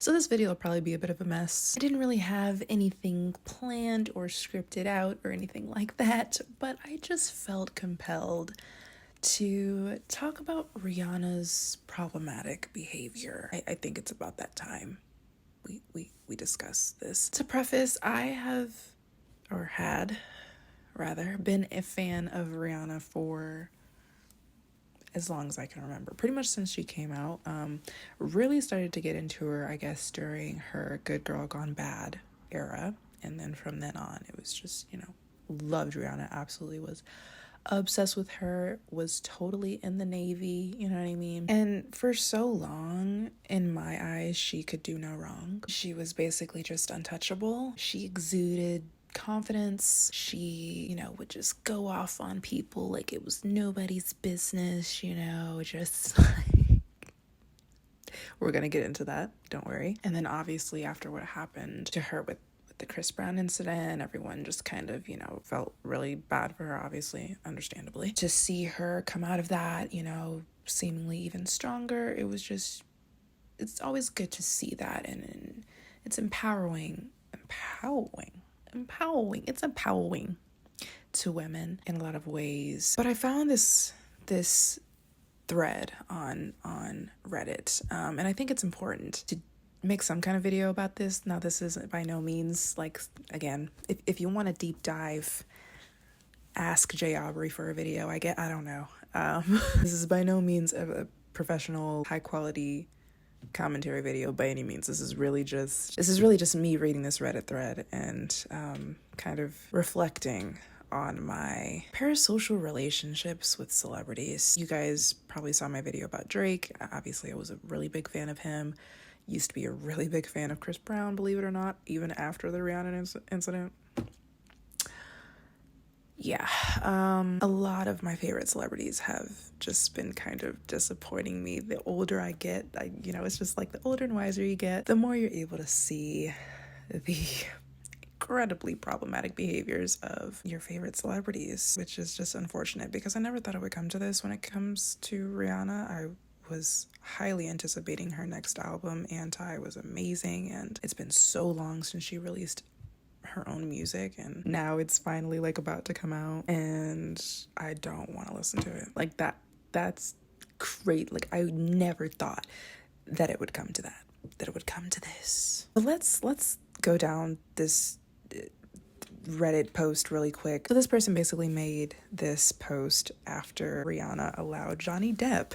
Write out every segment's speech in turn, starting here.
So this video will probably be a bit of a mess. I didn't really have anything planned or scripted out or anything like that, but I just felt compelled to talk about Rihanna's problematic behavior. I think it's about that time we discuss this. To preface, I have, or had rather, been a fan of Rihanna for as long as I can remember, pretty much since she came out. Really started to get into her, I guess, during her Good Girl Gone Bad era. And then from then on, it was just, loved Rihanna, absolutely was obsessed with her, was totally in the Navy, you know what I mean? And for so long, in my eyes, she could do no wrong. She was basically just untouchable. She exuded confidence. She, would just go off on people like it was nobody's business, just like, we're gonna get into that, don't worry. And then obviously after what happened to her with the Chris Brown incident, everyone just kind of, felt really bad for her, obviously, understandably. To see her come out of that, seemingly even stronger, it was just, it's always good to see that, and it's empowering to women in a lot of ways. But I found this thread on Reddit, and I think it's important to make some kind of video about this. Now, this is by no means like, again, if you want a deep dive, ask Jay Aubrey for a video. I don't know. This is by no means a professional, high quality commentary video by any means. This is really just me reading this Reddit thread and kind of reflecting on my parasocial relationships with celebrities. You guys probably saw my video about Drake. Obviously, I was a really big fan of him. Used to be a really big fan of Chris Brown, believe it or not, even after the Rihanna incident. Yeah, a lot of my favorite celebrities have just been kind of disappointing me. The older I get, it's just like the older and wiser you get, the more you're able to see the incredibly problematic behaviors of your favorite celebrities, which is just unfortunate because I never thought it would come to this. When it comes to Rihanna, I was highly anticipating her next album. Anti was amazing, and it's been so long since she released her own music, and now it's finally like about to come out, and I don't want to listen to it. Like that's great. Like, I never thought that it would come to that it would come to this. But let's go down this Reddit post really quick. So this person basically made this post after Rihanna allowed Johnny Depp,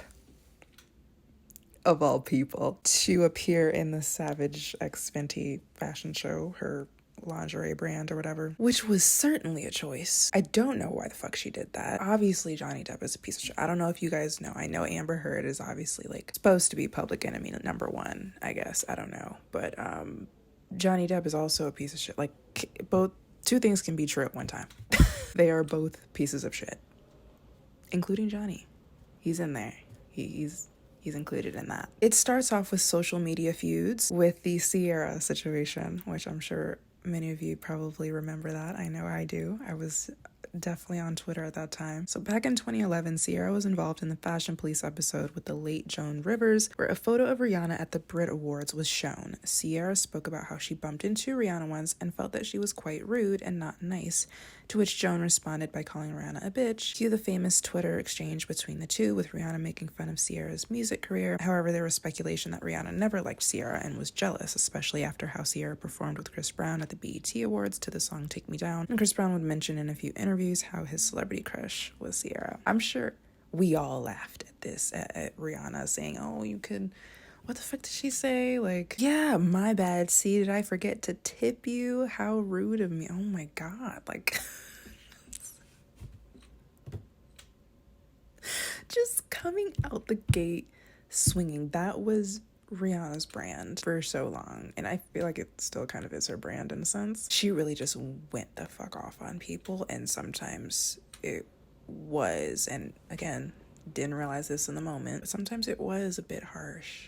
of all people, to appear in the Savage X Fenty fashion show, her lingerie brand or whatever, which was certainly a choice. I don't know why the fuck she did that. Obviously, Johnny Depp is a piece of shit. I don't know if you guys know. I know Amber Heard is obviously like supposed to be public enemy number one, I guess. I don't know. But Johnny Depp is also a piece of shit. Like, both two things can be true at one time. They are both pieces of shit, including Johnny. He's in there. He's included in that. It starts off with social media feuds with the Ciara situation, which I'm sure many of you probably remember that. I know I do. I was definitely on Twitter at that time. So back in 2011, Ciara was involved in the Fashion Police episode with the late Joan Rivers, where a photo of Rihanna at the Brit Awards was shown. Ciara spoke about how she bumped into Rihanna once and felt that she was quite rude and not nice, to which Joan responded by calling Rihanna a bitch. Cue the famous Twitter exchange between the two, with Rihanna making fun of Ciara's music career. However, there was speculation that Rihanna never liked Ciara and was jealous, especially after how Ciara performed with Chris Brown at the BET Awards to the song Take Me Down, and Chris Brown would mention in a few interviews how his celebrity crush was Ciara. I'm sure we all laughed at this, at Rihanna saying, oh, you could, what the fuck did she say? Like, yeah, my bad. See, did I forget to tip you? How rude of me. Oh my God. Like, just coming out the gate swinging. That was Rihanna's brand for so long, and I feel like it still kind of is her brand in a sense. She really just went the fuck off on people, and sometimes it was, and again, didn't realize this in the moment, but sometimes it was a bit harsh,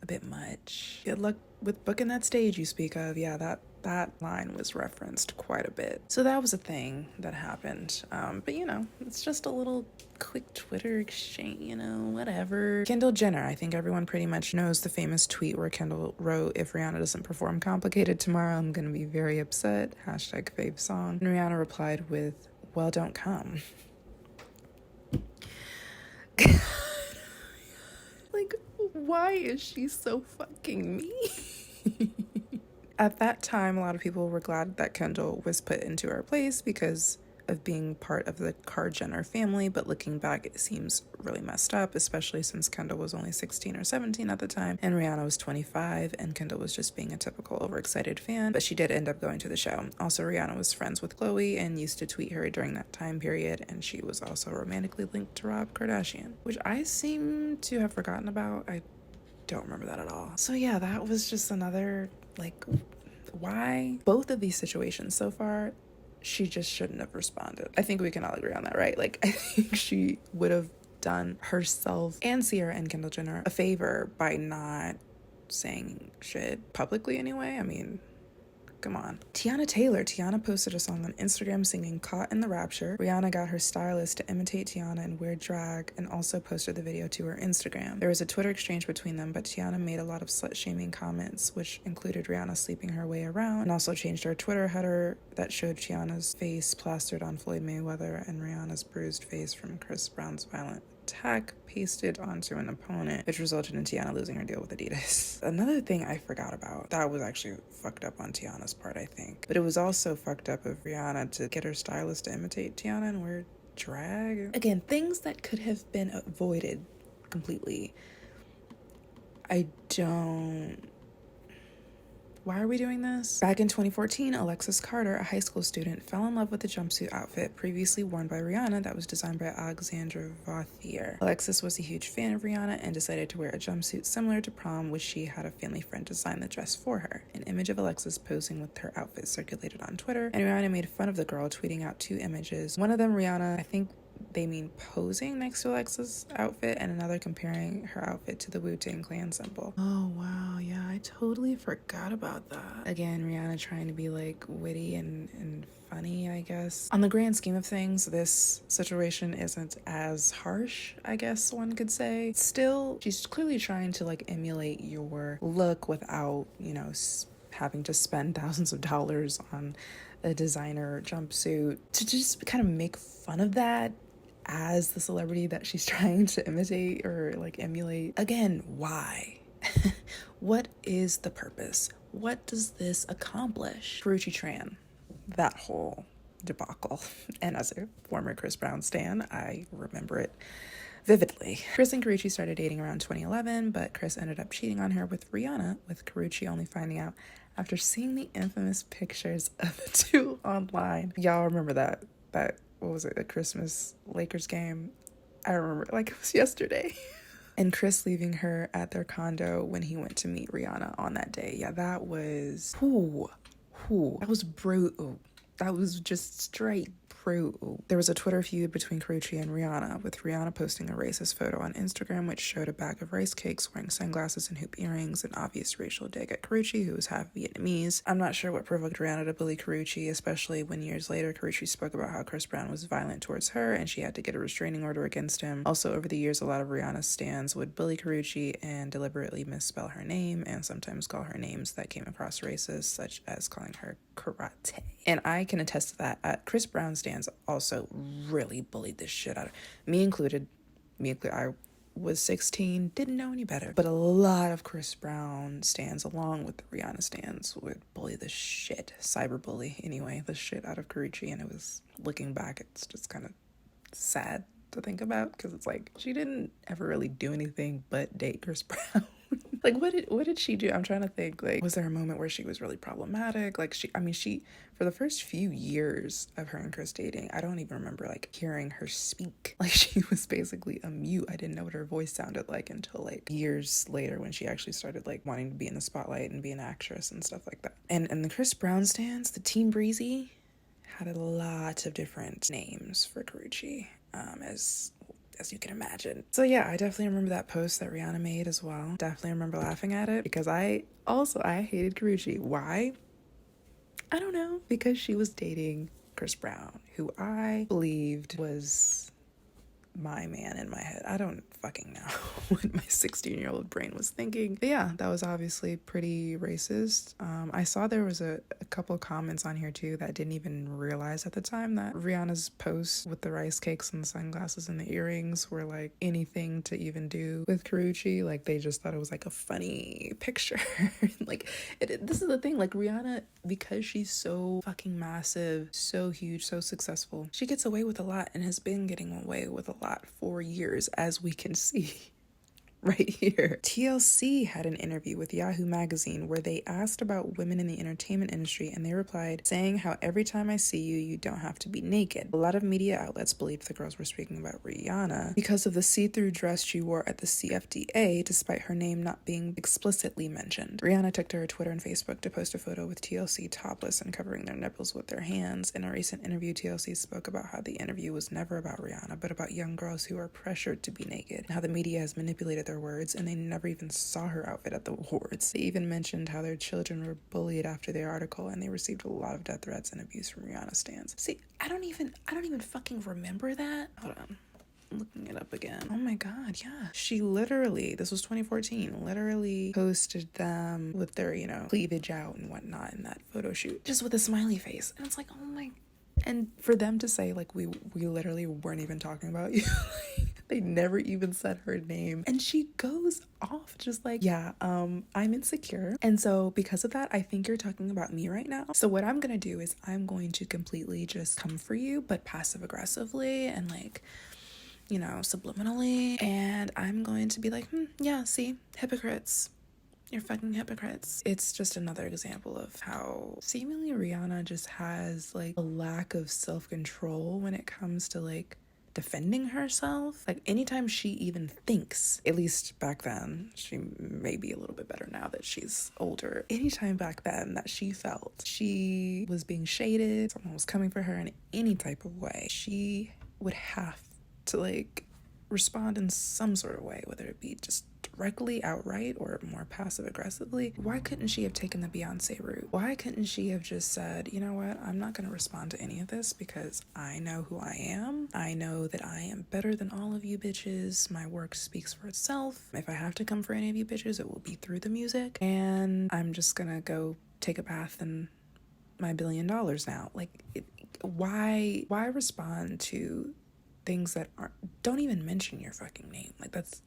a bit much. Good luck with booking that stage you speak of. Yeah, that line was referenced quite a bit. So that was a thing that happened. But you know, it's just a little quick Twitter exchange, you know, whatever. Kendall Jenner, I think everyone pretty much knows the famous tweet where Kendall wrote, "If Rihanna doesn't perform Complicated tomorrow, I'm gonna be very upset. Hashtag fave song." And Rihanna replied with, "Well, don't come." Like, why is she so fucking mean? At that time, a lot of people were glad that Kendall was put into her place because of being part of the Jenner family, but looking back, it seems really messed up, especially since Kendall was only 16 or 17 at the time, and Rihanna was 25, and Kendall was just being a typical overexcited fan, but she did end up going to the show. Also, Rihanna was friends with Khloe and used to tweet her during that time period, and she was also romantically linked to Rob Kardashian, which I seem to have forgotten about. I don't remember that at all. So yeah, that was just another, like, why? Both of these situations so far, she just shouldn't have responded. I think we can all agree on that, right? Like, I think she would have done herself and Sierra and Kendall Jenner a favor by not saying shit publicly anyway. I mean, come on. Tiana posted a song on Instagram singing "Caught in the Rapture." Rihanna got her stylist to imitate Tiana and wear drag and also posted the video to her Instagram. There was a Twitter exchange between them, but Tiana made a lot of slut-shaming comments, which included Rihanna sleeping her way around, and also changed her Twitter header that showed Tiana's face plastered on Floyd Mayweather and Rihanna's bruised face from Chris Brown's violent attack pasted onto an opponent, which resulted in Tiana losing her deal with Adidas. Another thing I forgot about, that was actually fucked up on Tiana's part, I think, but it was also fucked up of Rihanna to get her stylist to imitate Tiana and wear drag. Again, things that could have been avoided completely. Why are we doing this? Back in 2014, Alexis Carter, a high school student, fell in love with a jumpsuit outfit previously worn by Rihanna that was designed by Alexandra Vauthier. Alexis was a huge fan of Rihanna and decided to wear a jumpsuit similar to prom, which she had a family friend design the dress for her. An image of Alexis posing with her outfit circulated on Twitter, and Rihanna made fun of the girl, tweeting out 2 images. One of them, Rihanna, I think they mean posing next to Alexa's outfit, and another comparing her outfit to the Wu-Tang Clan symbol. Oh wow, yeah, I totally forgot about that. Again, Rihanna trying to be like witty and funny, I guess. On the grand scheme of things, this situation isn't as harsh, I guess one could say. Still, she's clearly trying to like emulate your look without, you know, having to spend thousands of dollars on a designer jumpsuit. To just kind of make fun of that as the celebrity that she's trying to imitate or like emulate. Again, why? What is the purpose? What does this accomplish? Karrueche Tran, that whole debacle. And as a former Chris Brown stan, I remember it vividly. Chris and Karrueche started dating around 2011, but Chris ended up cheating on her with Rihanna, with Karrueche only finding out after seeing the infamous pictures of the two online. Y'all remember that what was it, the Christmas Lakers game? I remember it like it was yesterday. And Chris leaving her at their condo when he went to meet Rihanna on that day. Yeah, that was, that was brutal. That was just straight brutal. There was a Twitter feud between Karrueche and Rihanna, with Rihanna posting a racist photo on Instagram which showed a bag of rice cakes, wearing sunglasses and hoop earrings, an obvious racial dig at Karrueche, who was half Vietnamese. I'm not sure what provoked Rihanna to bully Karrueche, especially when years later Karrueche spoke about how Chris Brown was violent towards her and she had to get a restraining order against him. Also, over the years, a lot of Rihanna's stans would bully Karrueche and deliberately misspell her name and sometimes call her names that came across racist, such as calling her karate. And I can attest to that. Chris Brown stans also really bullied this shit out of me included. I was 16, didn't know any better. But a lot of Chris Brown stans, along with the Rihanna stans, would bully the shit, cyberbully anyway, the shit out of Karrueche. And it was, looking back, it's just kind of sad to think about, because it's like, she didn't ever really do anything but date Chris Brown. Like, what did she do? I'm trying to think, like, was there a moment where she was really problematic? Like, she, for the first few years of her and Chris dating, I don't even remember, like, hearing her speak. Like, she was basically a mute. I didn't know what her voice sounded like until, like, years later when she actually started, like, wanting to be in the spotlight and be an actress and stuff like that. And the Chris Brown stans, the Team Breezy, had a lot of different names for Karrueche, as you can imagine. So yeah, I definitely remember that post that Rihanna made as well. Definitely remember laughing at it, because I hated Karrueche. Why? I don't know, because she was dating Chris Brown, who I believed was my man in my head. I don't fucking know what my 16-year-old brain was thinking. But yeah, that was obviously pretty racist. I saw there was a couple comments on here too that didn't even realize at the time that Rihanna's posts with the rice cakes and the sunglasses and the earrings were like anything to even do with Karrueche. Like they just thought it was like a funny picture. Like this is the thing, like Rihanna, because she's so fucking massive, so huge, so successful, she gets away with a lot and has been getting away with a lot for years, as we can see right here. TLC had an interview with Yahoo Magazine where they asked about women in the entertainment industry, and they replied saying how every time I see you, you don't have to be naked. A lot of media outlets believed the girls were speaking about Rihanna because of the see-through dress she wore at the CFDA, despite her name not being explicitly mentioned. Rihanna took to her Twitter and Facebook to post a photo with TLC topless and covering their nipples with their hands. In a recent interview, TLC spoke about how the interview was never about Rihanna, but about young girls who are pressured to be naked, and how the media has manipulated their words, and they never even saw her outfit at the awards. They even mentioned how their children were bullied after their article, and they received a lot of death threats and abuse from Rihanna stans. See, I don't even fucking remember that. Hold on. I'm looking it up again. Oh my god, yeah. She literally, this was 2014, literally posted them with their, cleavage out and whatnot in that photo shoot, just with a smiley face. And it's like, oh my. And for them to say, like, we literally weren't even talking about you. They never even said her name. And she goes off just like, yeah, I'm insecure. And so because of that, I think you're talking about me right now. So what I'm going to do is I'm going to completely just come for you, but passive aggressively and like, subliminally. And I'm going to be like, yeah, see, hypocrites. You're fucking hypocrites. It's just another example of how seemingly Rihanna just has like a lack of self-control when it comes to like defending herself. Like anytime she even thinks, at least back then, she may be a little bit better now that she's older, anytime back then that she felt she was being shaded, someone was coming for her in any type of way, she would have to like respond in some sort of way, whether it be just directly, outright, or more passive aggressively. Why couldn't she have taken the Beyonce route? Why couldn't she have just said, you know what, I'm not going to respond to any of this because I know who I am. I know that I am better than all of you bitches. My work speaks for itself. If I have to come for any of you bitches, it will be through the music, and I'm just gonna go take a bath in my $1 billion now. Like, why respond to things that don't even mention your fucking name? Like, that's,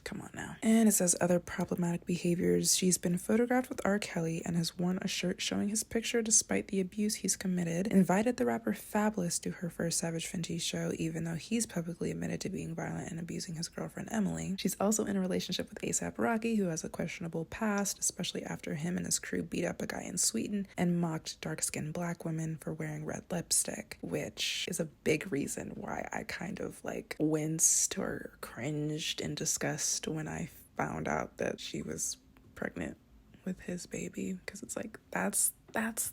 come on now. And it says other problematic behaviors. She's been photographed with R. Kelly and has worn a shirt showing his picture despite the abuse he's committed. Invited the rapper Fabulous to her first Savage Fenty show, even though he's publicly admitted to being violent and abusing his girlfriend Emily. She's also in a relationship with A$AP Rocky, who has a questionable past, especially after him and his crew beat up a guy in Sweden and mocked dark-skinned black women for wearing red lipstick, which is a big reason why I kind of like winced or cringed in disgust when I found out that she was pregnant with his baby, because it's like, that's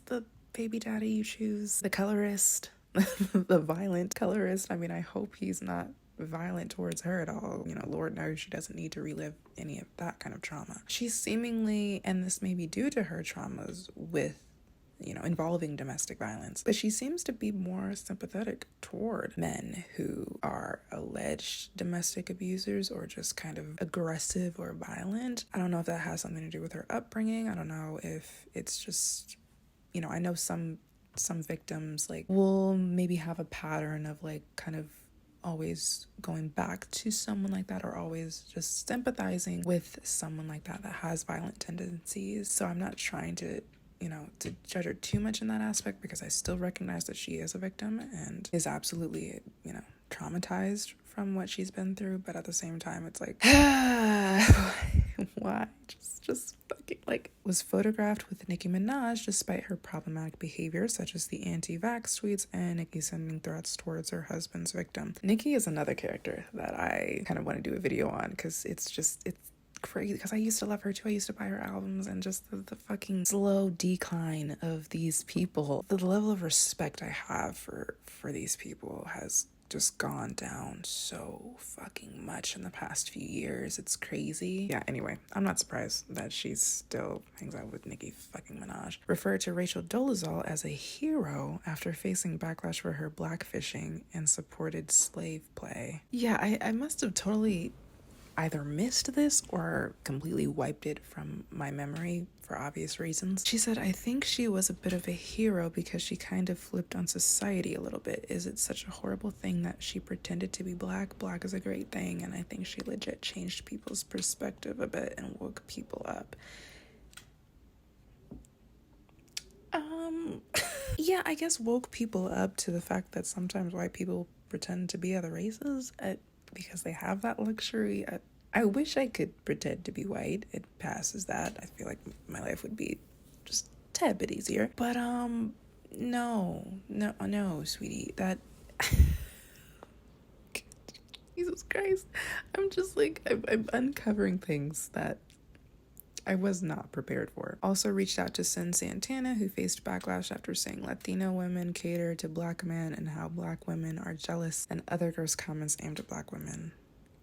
the baby daddy you choose, the colorist, the violent colorist. I mean, I hope he's not violent towards her at all. Lord knows she doesn't need to relive any of that kind of trauma. She's seemingly, and this may be due to her traumas with involving domestic violence, but she seems to be more sympathetic toward men who are alleged domestic abusers or just kind of aggressive or violent. I don't know if that has something to do with her upbringing. I don't know if it's just, I know some victims like will maybe have a pattern of like kind of always going back to someone like that, or always just sympathizing with someone like that has violent tendencies. So I'm not trying to judge her too much in that aspect, because I still recognize that she is a victim and is absolutely, traumatized from what she's been through. But at the same time, it's like, why? Just fucking, like, was photographed with Nicki Minaj despite her problematic behavior, such as the anti-vax tweets and Nicki sending threats towards her husband's victim. Nicki is another character that I kind of want to do a video on, because it's crazy, because I used to love her too. I used to buy her albums, and just the fucking slow decline of these people, the level of respect I have for these people has just gone down so fucking much in the past few years. It's crazy. Yeah, anyway, I'm not surprised that she still hangs out with Nicki fucking Minaj. Referred to Rachel Dolezal as a hero after facing backlash for her blackfishing and supported slave play. Yeah, I must have totally either missed this or completely wiped it from my memory for obvious reasons. She said, I think she was a bit of a hero because she kind of flipped on society a little bit. Is it such a horrible thing that she pretended to be black? Black is a great thing, and I think she legit changed people's perspective a bit and woke people up. Yeah, I guess woke people up to the fact that sometimes white people pretend to be other races because they have that luxury. I wish I could pretend to be white. It passes that. I feel like my life would be just a tad bit easier. But no, sweetie. That Jesus Christ. I'm just like I'm uncovering things that I was not prepared for. Also reached out to Sin Santana, who faced backlash after saying Latino women cater to black men and how black women are jealous, and other gross comments aimed at black women.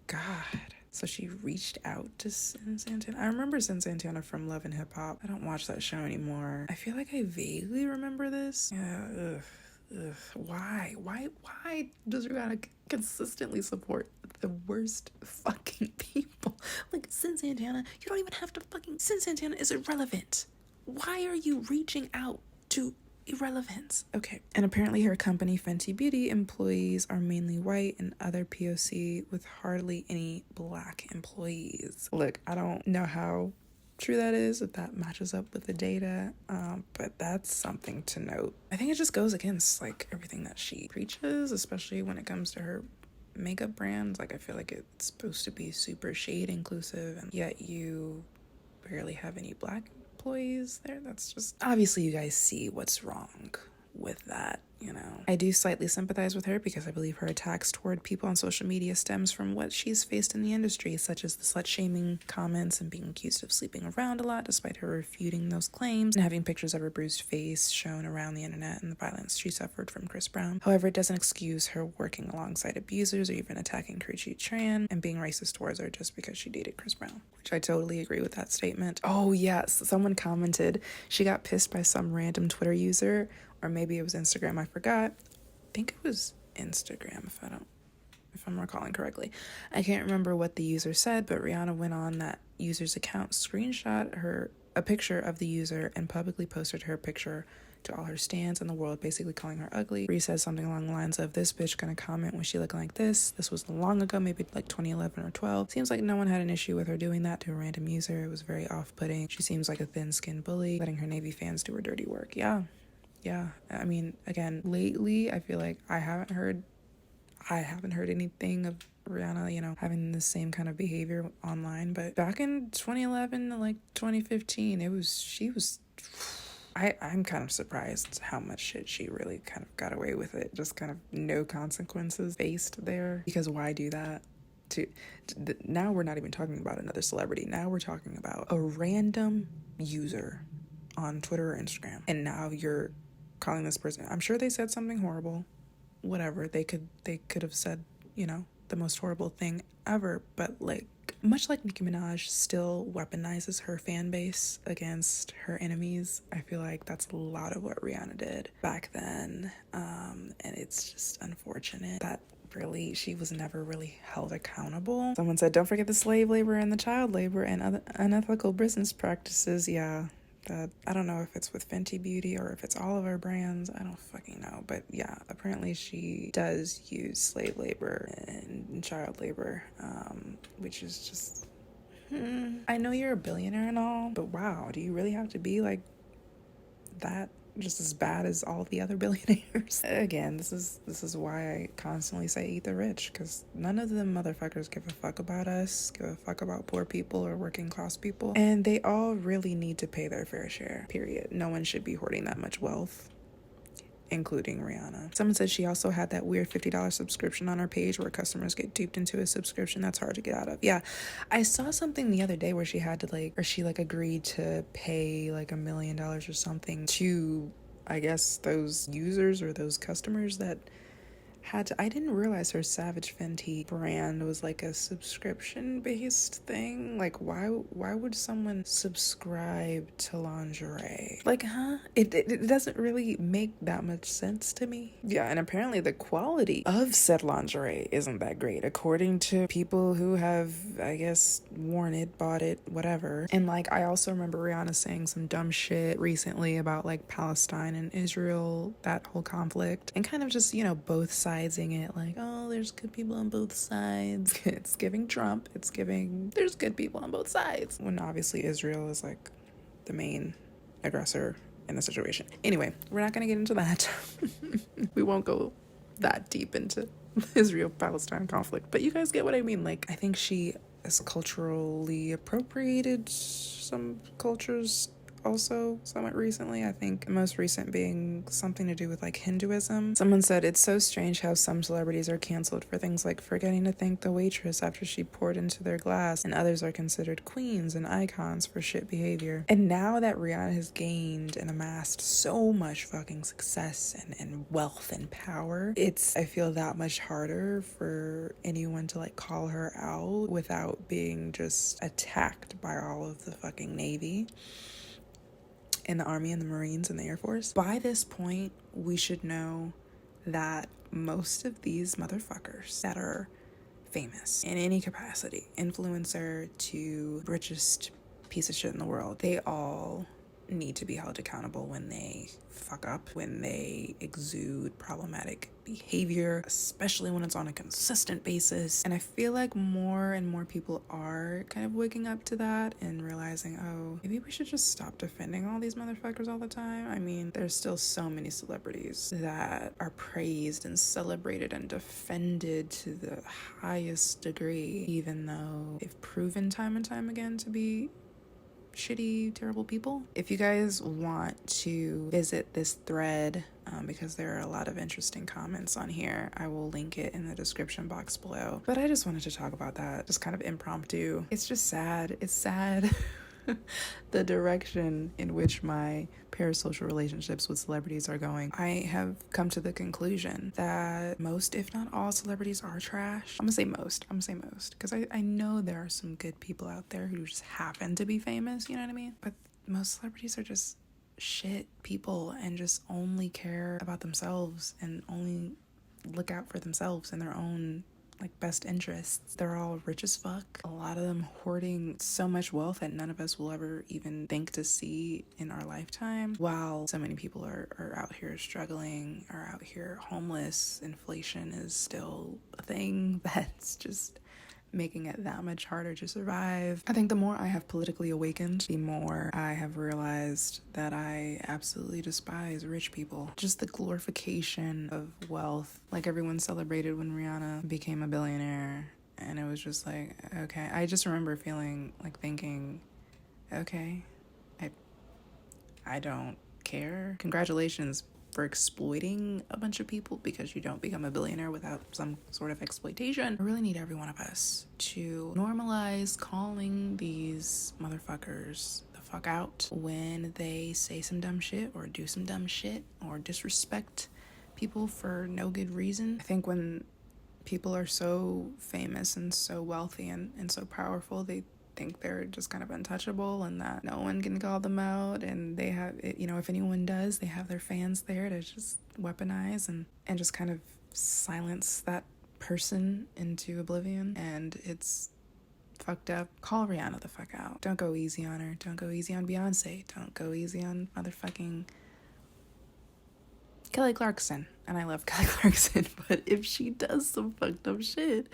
God. So she reached out to Sin Santana. I remember Sin Santana from Love and Hip Hop. I don't watch that show anymore. I feel like I vaguely remember this. Yeah, ugh. Why does Rihanna consistently support the worst fucking people? Like, Sin Santana, you don't even have to fucking... Sin Santana is irrelevant. Why are you reaching out to irrelevance? Okay. And apparently her company, Fenty Beauty, employees are mainly white and other POC with hardly any black employees. Look, I don't know how true that is, if that matches up with the data, but that's something to note. I think it just goes against like everything that she preaches, especially when it comes to her makeup brands. Like, I feel like it's supposed to be super shade inclusive, and yet you barely have any black employees there. That's just, obviously you guys see what's wrong with that, you know. I do slightly sympathize with her because I believe her attacks toward people on social media stems from what she's faced in the industry, such as the slut-shaming comments and being accused of sleeping around a lot, despite her refuting those claims, and having pictures of her bruised face shown around the internet and the violence she suffered from Chris Brown. However, it doesn't excuse her working alongside abusers or even attacking Karrueche Tran and being racist towards her just because she dated Chris Brown, which I totally agree with that statement. Oh yes, someone commented she got pissed by some random Twitter user, or maybe it was Instagram, I forgot. I think it was Instagram, if I'm recalling correctly. I can't remember what the user said, but Rihanna went on that user's account, screenshot a picture of the user, and publicly posted her picture to all her stans in the world, basically calling her ugly. Ree said something along the lines of, this bitch gonna comment when she looking like this. This was long ago, maybe like 2011 or 12. Seems like no one had an issue with her doing that to a random user. It was very off-putting. She seems like a thin-skinned bully, letting her Navy fans do her dirty work. Yeah, I mean, again, lately I feel like I haven't heard anything of Rihanna, you know, having the same kind of behavior online. But back in 2011, like 2015, I'm kind of surprised how much shit she really kind of got away with it. Just kind of no consequences faced there. Because why do that? Now we're not even talking about another celebrity. Now we're talking about a random user on Twitter or Instagram. And now you're calling this person, I'm sure they said something horrible, whatever, they could have said, you know, the most horrible thing ever, but like, much like Nicki Minaj still weaponizes her fan base against her enemies, I feel like that's a lot of what Rihanna did back then, and it's just unfortunate that really she was never really held accountable. Someone said, don't forget the slave labor and the child labor and other unethical business practices. Yeah, that I don't know if it's with Fenty Beauty or if it's all of her brands. I don't fucking know. But yeah, apparently she does use slave labor and child labor, which is just... I know you're a billionaire and all, but wow, do you really have to be like that? Just as bad as all the other billionaires. Again, this is why I constantly say eat the rich, because none of them motherfuckers give a fuck about us, give a fuck about poor people or working class people, and they all really need to pay their fair share, period. No one should be hoarding that much wealth, including Rihanna. Someone said she also had that weird $50 subscription on her page where customers get duped into a subscription that's hard to get out of. Yeah, I saw something the other day where she had to she agreed to pay like $1 million or something to, I guess, those users or those customers that I didn't realize her Savage Fenty brand was like a subscription based thing. Like, why would someone subscribe to lingerie? Like, huh? It doesn't really make that much sense to me. Yeah, and apparently the quality of said lingerie isn't that great, according to people who have, I guess, worn it, bought it, whatever. And like, I also remember Rihanna saying some dumb shit recently about like Palestine and Israel, that whole conflict, and kind of just, you know, both sidesing it, like, oh, there's good people on both sides. It's giving Trump. It's giving, there's good people on both sides, when obviously Israel is like the main aggressor in the situation. Anyway, we're not gonna get into that. We won't go that deep into Israel-Palestine conflict, but you guys get what I mean. Like, I think she has culturally appropriated some cultures also somewhat recently. I think most recent being something to do with like Hinduism. Someone said, it's so strange how some celebrities are canceled for things like forgetting to thank the waitress after she poured into their glass, and others are considered queens and icons for shit behavior. And now that Rihanna has gained and amassed so much fucking success and wealth and power, I feel that much harder for anyone to like call her out without being just attacked by all of the fucking Navy in the Army and the Marines and the Air Force. By this point, we should know that most of these motherfuckers that are famous in any capacity, influencer to richest piece of shit in the world, they all need to be held accountable when they fuck up, when they exude problematic behavior, especially when it's on a consistent basis. And I feel like more and more people are kind of waking up to that and realizing, oh, maybe we should just stop defending all these motherfuckers all the time. I mean, there's still so many celebrities that are praised and celebrated and defended to the highest degree, even though they've proven time and time again to be shitty, terrible people. If you guys want to visit this thread, because there are a lot of interesting comments on here, I will link it in the description box below. But I just wanted to talk about that, just kind of impromptu. It's just sad. It's sad. The direction in which my parasocial relationships with celebrities are going. I have come to the conclusion that most, if not all, celebrities are trash. I'm gonna say most, because I know there are some good people out there who just happen to be famous, you know what I mean? But most celebrities are just shit people and just only care about themselves and only look out for themselves and their own like best interests. They're all rich as fuck. A lot of them hoarding so much wealth that none of us will ever even think to see in our lifetime, while so many people are out here struggling, are out here homeless. Inflation is still a thing that's just making it that much harder to survive. I think the more I have politically awakened, the more I have realized that I absolutely despise rich people. Just the glorification of wealth. Like, everyone celebrated when Rihanna became a billionaire, and it was just like, okay. I just remember feeling like thinking, okay, I don't care. Congratulations for exploiting a bunch of people, because you don't become a billionaire without some sort of exploitation. I really need every one of us to normalize calling these motherfuckers the fuck out when they say some dumb shit or do some dumb shit or disrespect people for no good reason. I think when people are so famous and so wealthy and so powerful, they think they're just kind of untouchable and that no one can call them out, and they have, you know, if anyone does, they have their fans there to just weaponize and just kind of silence that person into oblivion. And it's fucked up. Call Rihanna the fuck out. Don't go easy on her. Don't go easy on Beyonce. Don't go easy on motherfucking Kelly Clarkson. And I love Kelly Clarkson, but if she does some fucked up shit,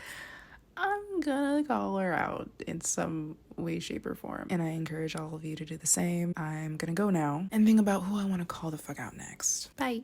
I'm gonna call her out in some way, shape, or form. And I encourage all of you to do the same. I'm gonna go now and think about who I want to call the fuck out next. Bye.